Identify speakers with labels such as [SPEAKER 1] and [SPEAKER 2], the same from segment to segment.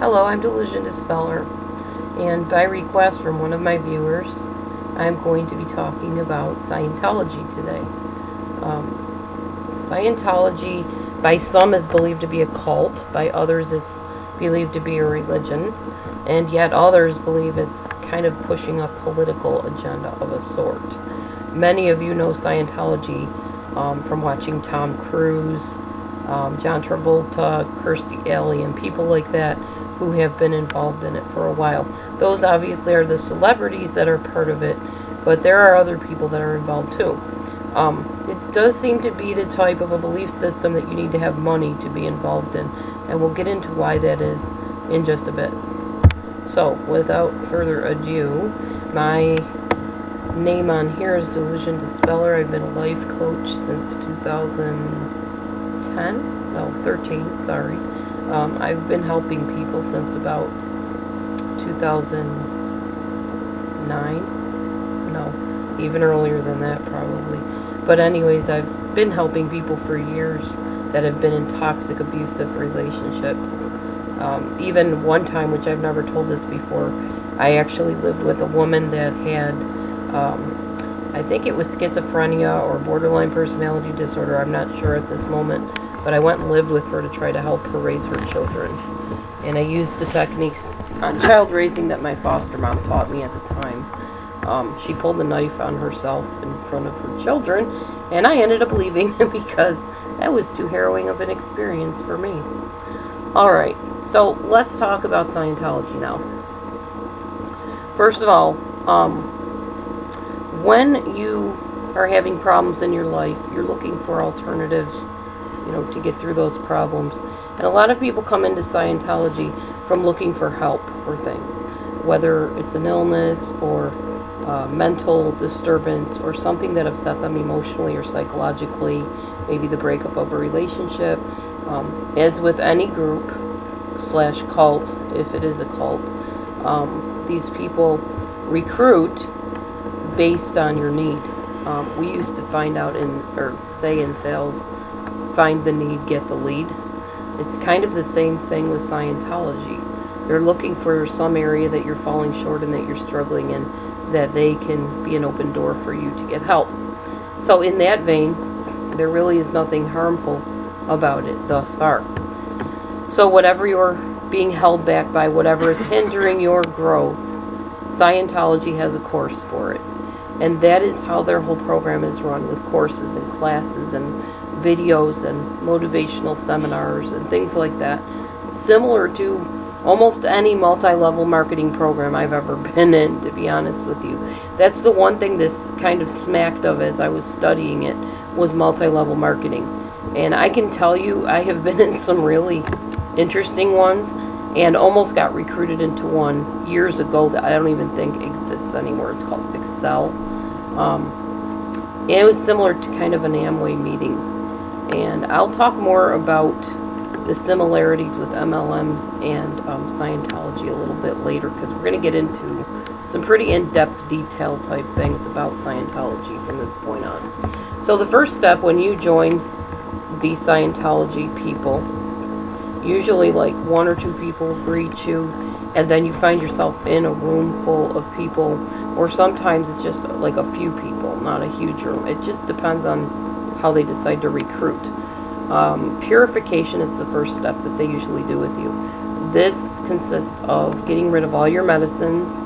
[SPEAKER 1] Hello, I'm DelusionDispeller, and by request from one of my viewers, I'm going to be talking about Scientology today. Scientology, by some, is believed to be a cult. By others, it's believed to be a religion. And yet others believe it's kind of pushing a political agenda of a sort. Many of you know Scientology from watching Tom Cruise, John Travolta, Kirstie Alley, and people like that who have been involved in it for a while. Those obviously are the celebrities that are part of it, but there are other people that are involved too. It does seem to be the type of a belief system that you need to have money to be involved in, and we'll get into why that is in just a bit. So, without further ado, my name on here is DelusionDispeller. I've been a life coach since 13, sorry. I've been helping people since about 2009. No, even earlier than that probably. But anyways, I've been helping people for years that have been in toxic, abusive relationships. Even one time, which I've never told this before, I actually lived with a woman that had, I think it was schizophrenia or borderline personality disorder. I'm not sure at this moment. But I went and lived with her to try to help her raise her children. And I used the techniques on child raising that my foster mom taught me at the time. She pulled a knife on herself in front of her children, and I ended up leaving because that was too harrowing of an experience for me. Alright, so let's talk about Scientology now. First of all, when you are having problems in your life, you're looking for alternatives, to get through those problems. And a lot of people come into Scientology from looking for help for things, whether it's an illness or mental disturbance or something that upset them emotionally or psychologically, maybe the breakup of a relationship. As with any group / cult, if it is a cult, these people recruit based on your need. We used to find out say in sales, find the need, get the lead. It's kind of the same thing with Scientology. They're looking for some area that you're falling short in, that you're struggling in, that they can be an open door for you to get help. So in that vein, there really is nothing harmful about it thus far. So whatever you're being held back by, whatever is hindering your growth, Scientology has a course for it. And that is how their whole program is run, with courses and classes and videos and motivational seminars and things like that, similar to almost any multi-level marketing program I've ever been in, to be honest with you. That's the one thing this kind of smacked of as I was studying it, was multi-level marketing. And I can tell you, I have been in some really interesting ones, and almost got recruited into one years ago that I don't even think exists anymore. It's called Excel. And it was similar to kind of an Amway meeting. And I'll talk more about the similarities with MLMs and Scientology a little bit later, because we're going to get into some pretty in-depth detail type things about Scientology from this point on. So the first step when you join the Scientology people, usually like one or two people greet you, and then you find yourself in a room full of people, or sometimes it's just like a few people, not a huge room. It just depends on how they decide to recruit. Purification is the first step that they usually do with you. This consists of getting rid of all your medicines,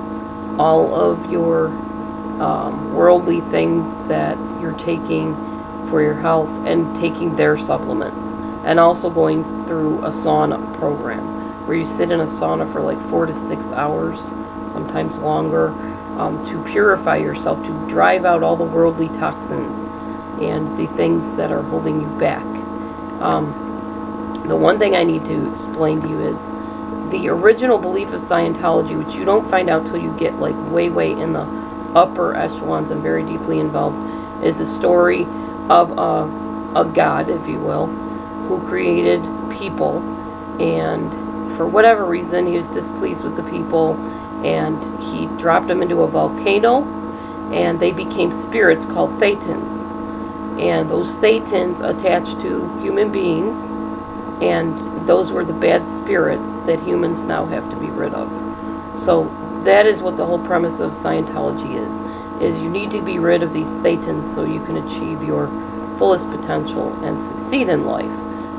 [SPEAKER 1] all of your worldly things that you're taking for your health, and taking their supplements, and also going through a sauna program where you sit in a sauna for like 4 to 6 hours, sometimes longer, to purify yourself, to drive out all the worldly toxins and the things that are holding you back. The one thing I need to explain to you is the original belief of Scientology, which you don't find out till you get like way in the upper echelons and very deeply involved, is the story of a god, if you will, who created people, and for whatever reason he was displeased with the people, and he dropped them into a volcano, and they became spirits called thetans. And those thetans attached to human beings And those were the bad spirits that humans now have to be rid of. So that is what the whole premise of Scientology is you need to be rid of these Satans so you can achieve your fullest potential and succeed in life.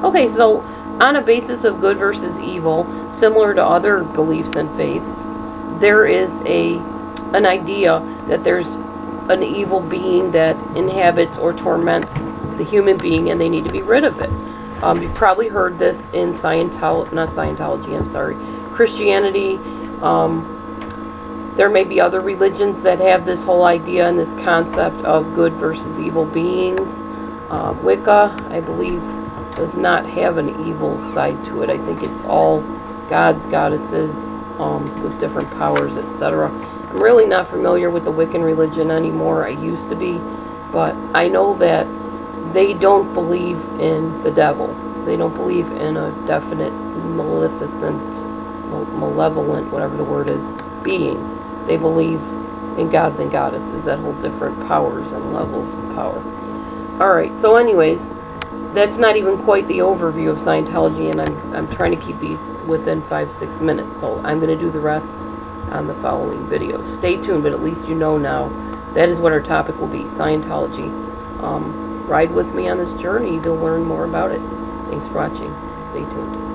[SPEAKER 1] Okay, so on a basis of good versus evil, similar to other beliefs and faiths, there is an idea that there's an evil being that inhabits or torments the human being, and they need to be rid of it. You've probably heard this in Christianity. There may be other religions that have this whole idea and this concept of good versus evil beings. Wicca, I believe, does not have an evil side to it. I think it's all gods, goddesses, with different powers, etc. I'm really not familiar with the Wiccan religion anymore. I used to be, but I know that they don't believe in the devil. They don't believe in a definite malevolent, whatever the word is, being. They believe in gods and goddesses that hold different powers and levels of power. Alright, so anyways, that's not even quite the overview of Scientology, and I'm trying to keep these within 5-6 minutes, so I'm going to do the rest on the following videos. Stay tuned, but at least you know now that is what our topic will be, Scientology. Ride with me on this journey to learn more about it. Thanks for watching. Stay tuned.